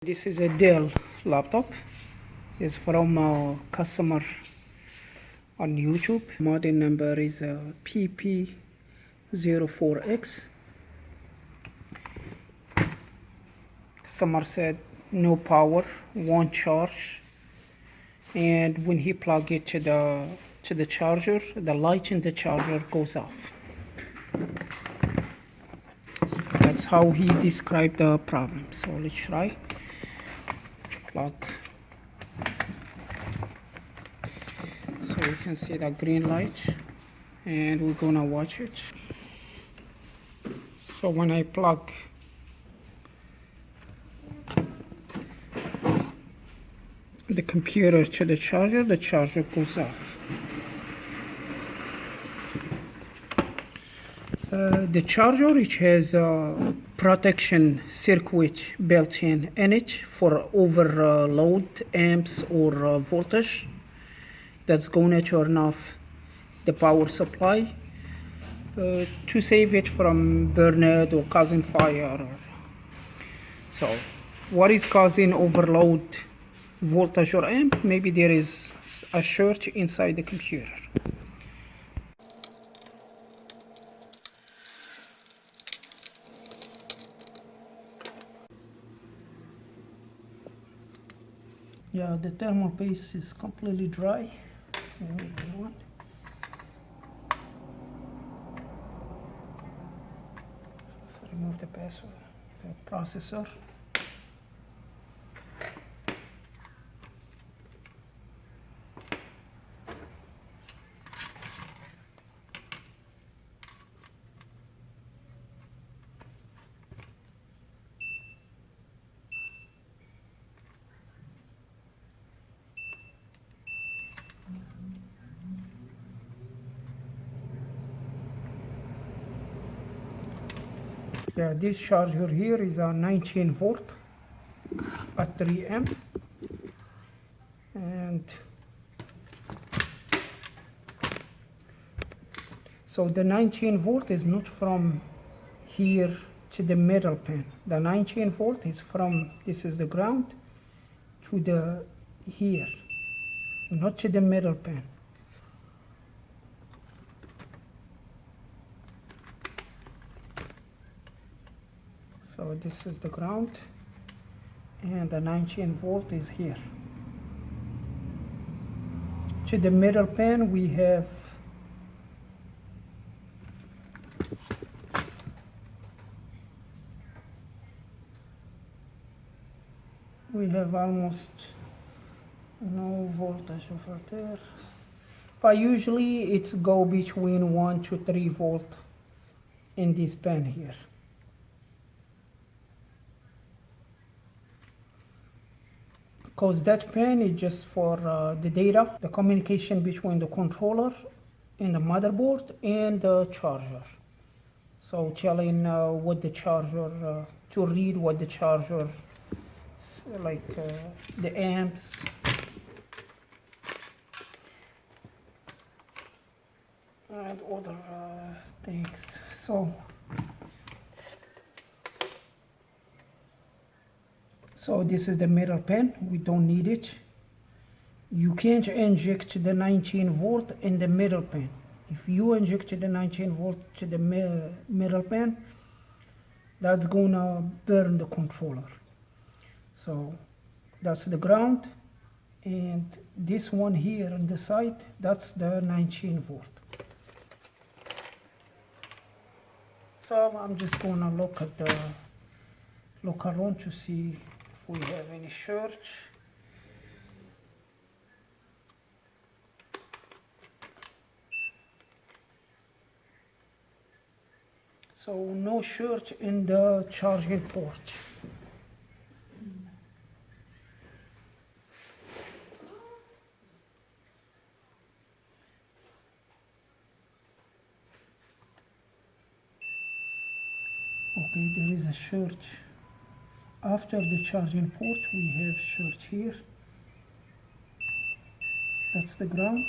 This is a Dell laptop. It's from a customer on YouTube. Model number is pp04x. Customer said no power, won't charge, and when he plug it to the charger, the light in the charger goes off. That's how he described the problem. So let's try. Plug. So you can see that green light, and we're gonna watch it. So when I plug the computer to the charger goes off. The charger, it has a protection circuit built in it for overload amps or voltage. That's going to turn off the power supply to save it from burning or causing fire. So what is causing overload voltage or amp? Maybe there is a short inside the computer. Yeah, the thermal paste is completely dry. Let's remove the password, the processor. Yeah, this charger here is a 19 volt at 3 amp, and so the 19 volt is not from here to the middle pin. The 19 volt is from, this is the ground, to the here, not to the middle pin. So this is the ground, and the 19 volt is here. To the middle pin we have almost no voltage over there, but usually it's go between 1 to 3 volt in this pin here. Because that pin is just for the data, the communication between the controller and the motherboard and the charger. So telling what the charger, to read what the charger, like the amps, and other things. So this is the middle pin, we don't need it. You can't inject the 19 volt in the middle pin. If you inject the 19 volt to the middle pin, that's gonna burn the controller. So that's the ground, and this one here on the side, that's the 19 volt. So I'm just gonna look around to see we have any short. So no short in the charging port. Okay, there is a short. After the charging port we have short here. That's the ground.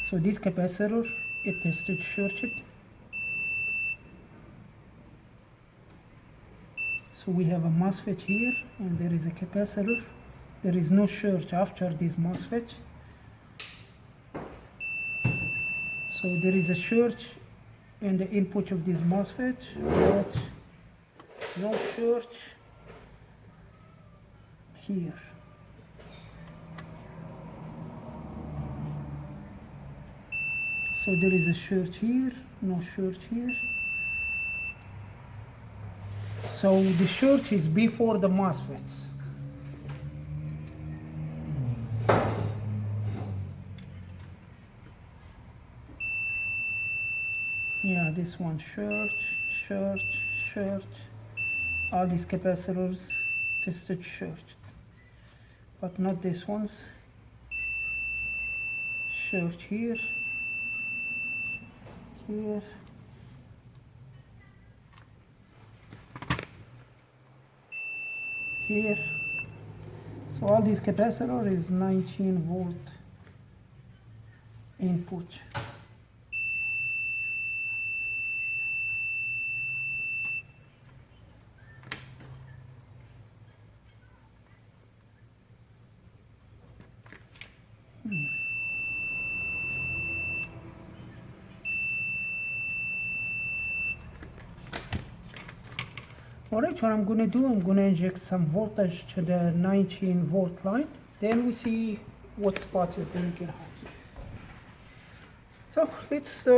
So this capacitor, it tested shorted. So we have a MOSFET here, and there is a capacitor. There is no surge after this MOSFET. So there is a surge in the input of this MOSFET, but no surge here. So there is a surge here, no surge here. So the surge is before the MOSFETs. Yeah, this one surge. All these capacitors tested surge, but not this one's. Surge here, here. So all these capacitor is 19 volt input. Alright, what I'm going to do, I'm going to inject some voltage to the 19 volt line. Then we see what spots is going to get hot. So let's,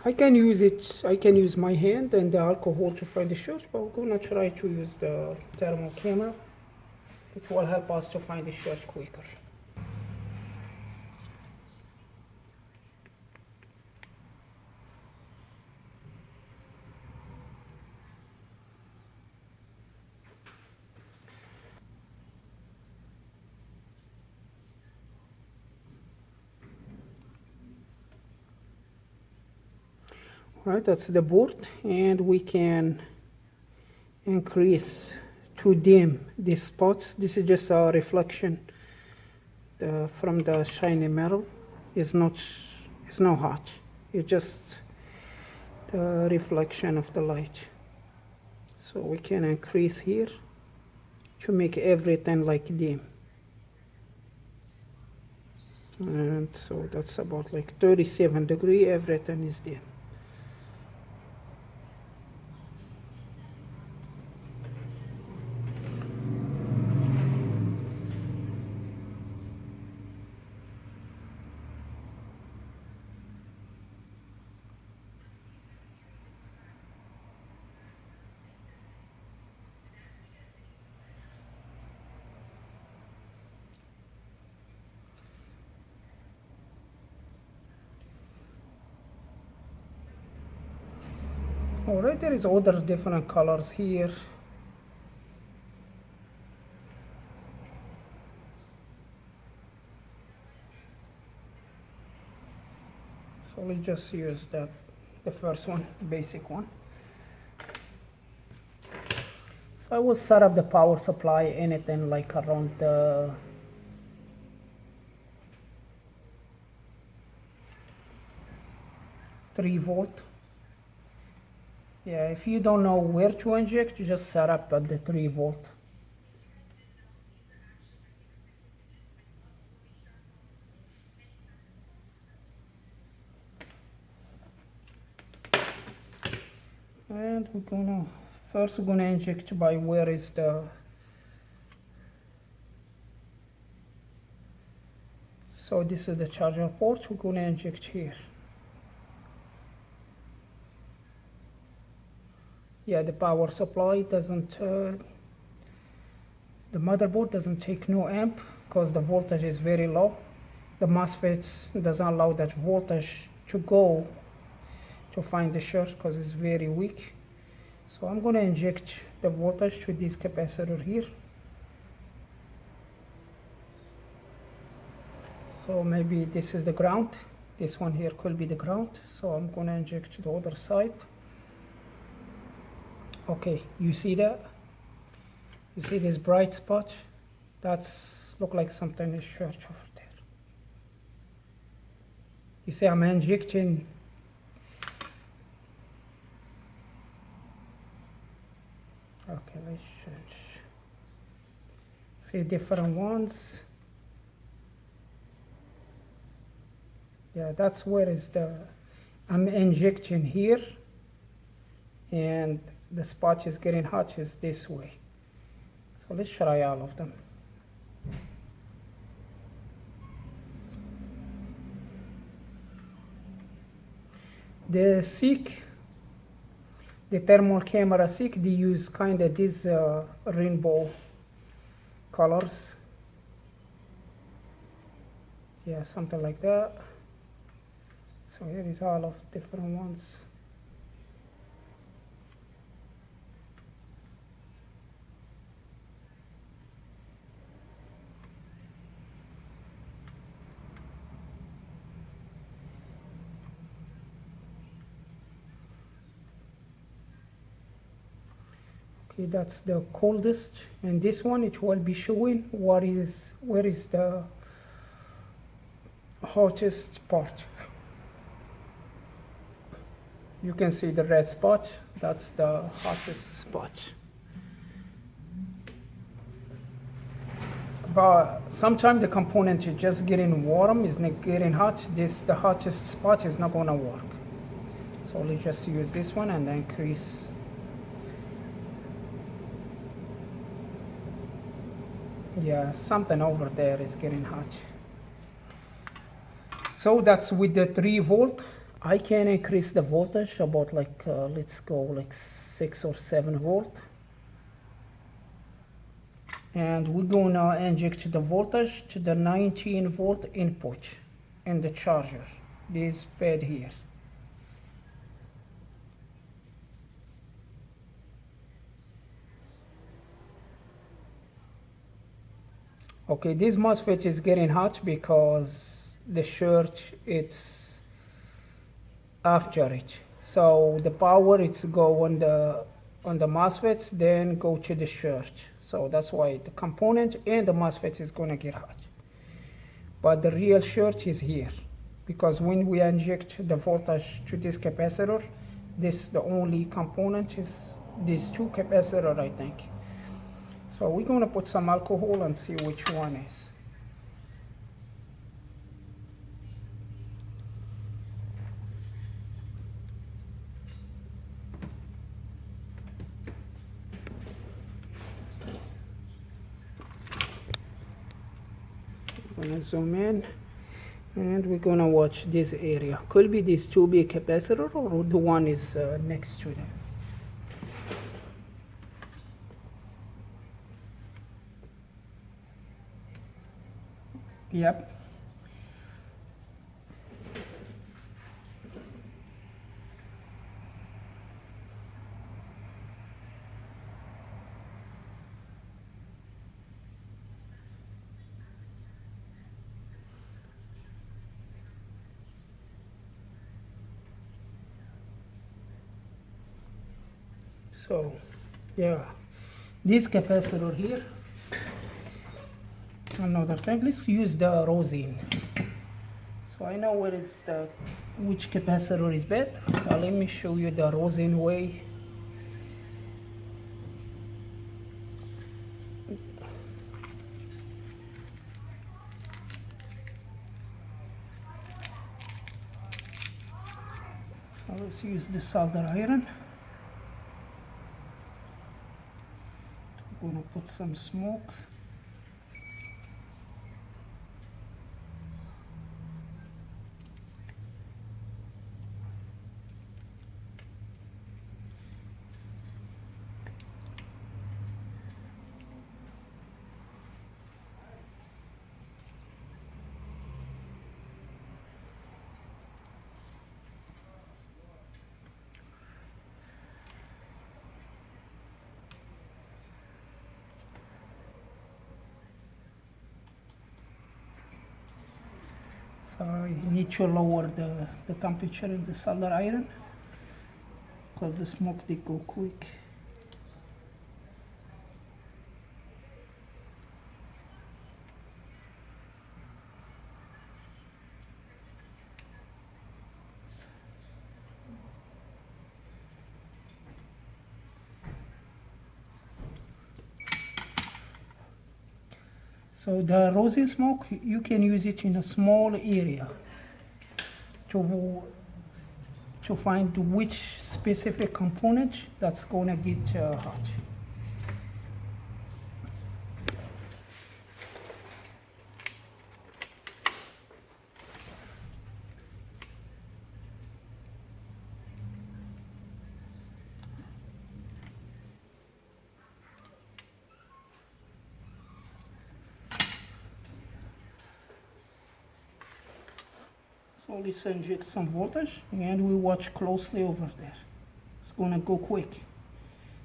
I can use my hand and the alcohol to find the surge, but we're going to try to use the thermal camera. It will help us to find the surge quicker. Right, that's the board, and we can increase to dim these spots. This is just a reflection from the shiny metal. It's not hot. It's just the reflection of the light. So we can increase here to make everything like dim. And so that's about like 37 degrees. Everything is dim. Alright, there is other different colors here. So let's just use the first one, basic one. So I will set up the power supply anything like around the 3 volt. Yeah, if you don't know where to inject, you just set up at the 3 volt. And we're gonna inject by where is the, so this is the charger port. We're gonna inject here. Yeah, the power supply doesn't, the motherboard doesn't take no amp because the voltage is very low. The MOSFETs doesn't allow that voltage to go to find the surge because it's very weak. So I'm going to inject the voltage to this capacitor here. So maybe this is the ground. This one here could be the ground. So I'm going to inject to the other side. Okay, you see that? You see this bright spot? That's look like something is short over there. You see I'm injecting. See different ones. Yeah, that's where is the, I'm injecting here, and the spot is getting hot is this way. So let's try all of them. The SICK, the thermal camera SICK, they use kind of these rainbow colors. Yeah, something like that. So here is all of different ones. Okay, that's the coldest, and this one it will be showing where is the hottest part. You can see the red spot, that's the hottest spot. But sometimes the component is just getting warm, is not getting hot. The hottest spot is not gonna work. So let's just use this one and increase. Yeah, something over there is getting hot. So that's with the 3 volt. I can increase the voltage about like, let's go like 6 or 7 volt. And we're gonna inject the voltage to the 19 volt input in the charger, this pad here. Okay, this MOSFET is getting hot because the shirt it's after it. So the power it's go on the MOSFET, then go to the shirt. So that's why the component and the MOSFET is gonna get hot. But the real shirt is here, because when we inject the voltage to this capacitor, this the only component is these 2 capacitor, I think. So we're gonna put some alcohol and see which one is. I'm gonna zoom in, and we're gonna watch this area. Could be these 2 big capacitor, or the one is next to them. Yep. So, yeah, this capacitor here. Another thing, let's use the rosin. So I know where is which capacitor is better. Let me show you the rosin way. So let's use the solder iron. I'm gonna put some smoke. You need to lower the temperature in the solder iron, because the smoke they go quick. So the rosin smoke, you can use it in a small area to find which specific component that's gonna get hot. So let's inject some voltage and we watch closely over there. It's gonna go quick.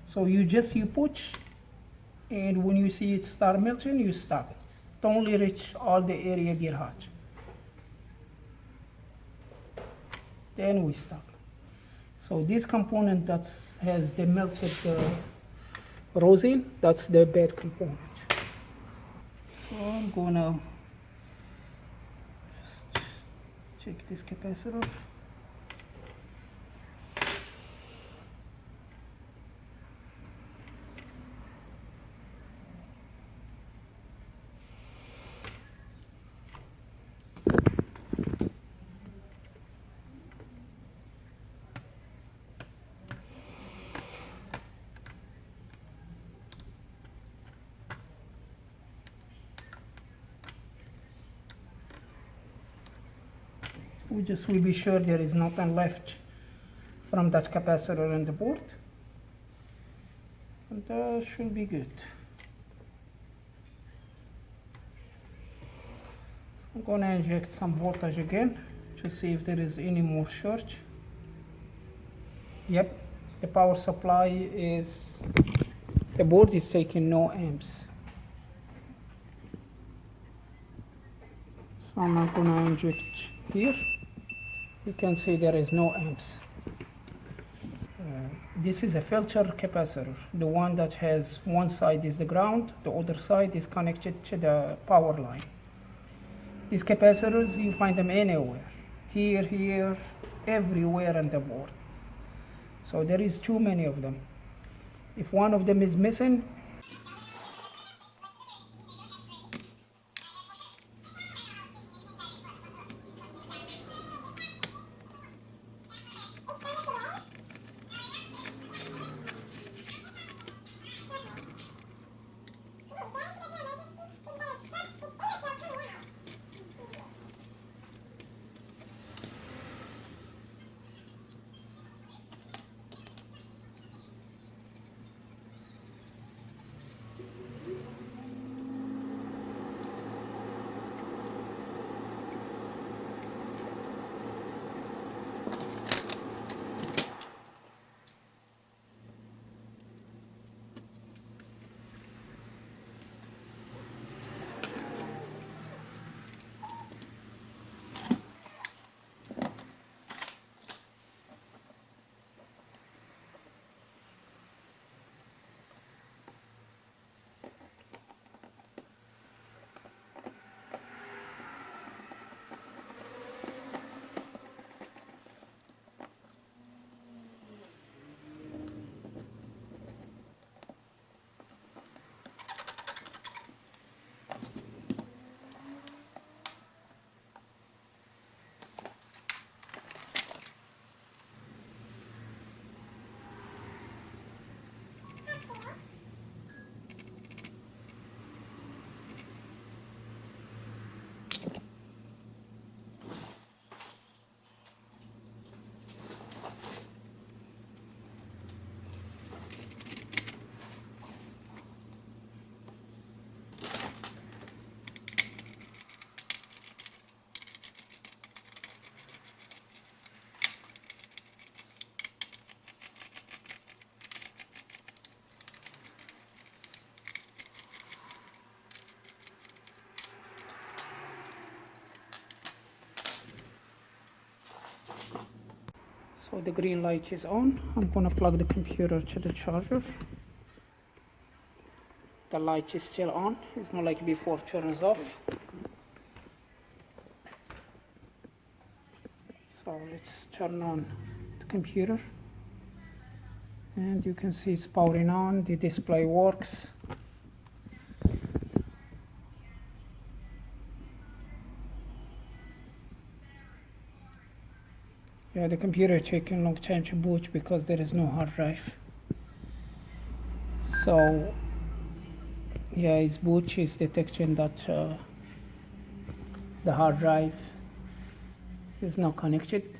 So you put, and when you see it start melting, you stop. Don't let it all the area get hot. Then we stop. So this component that has the melted rosin, that's the bad component. So I'm gonna check this capacitor. We just will be sure there is nothing left from that capacitor on the board, and that should be good. So I'm going to inject some voltage again to see if there is any more short. Yep, the power supply is, the board is taking no amps. So I'm not going to inject here. You can see there is no amps. This is a filter capacitor. The one that has one side is the ground, the other side is connected to the power line. These capacitors, you find them anywhere. Here, everywhere on the board. So there is too many of them. If one of them is missing, so the green light is on. I'm going to plug the computer to the charger. The light is still on. It's not like before it turns off. So let's turn on the computer. And you can see it's powering on. The display works. Yeah, the computer taking a long time to boot because there is no hard drive. So yeah, its boot is detecting that the hard drive is not connected,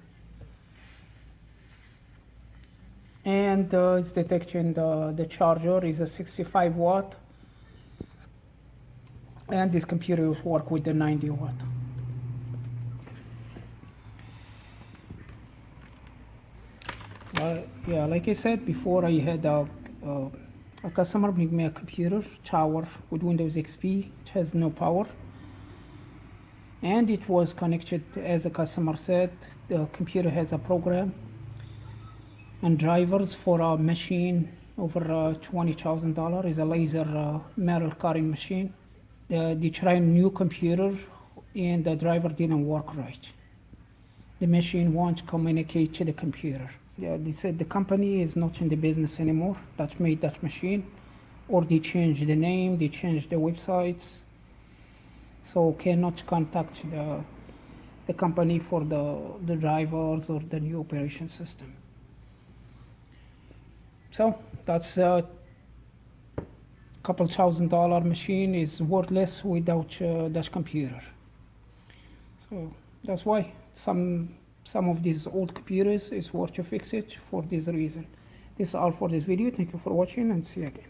and it's detecting the charger is a 65 watt, and this computer will work with the 90 watt. Yeah, like I said before, I had a customer bring me a computer tower with Windows XP. It has no power, and it was connected, as the customer said. The computer has a program and drivers for a machine over $20,000. Is a laser metal cutting machine. They tried a new computer and the driver didn't work right. The machine won't communicate to the computer. Yeah, they said the company is not in the business anymore that made that machine, or they changed the name, they changed the websites, so cannot contact the company for the drivers or the new operation system. So that's a couple $1,000 machine is worthless without that computer. So that's why some of these old computers is worth to fix it for this reason. This is all for this video. Thank you for watching, and see you again.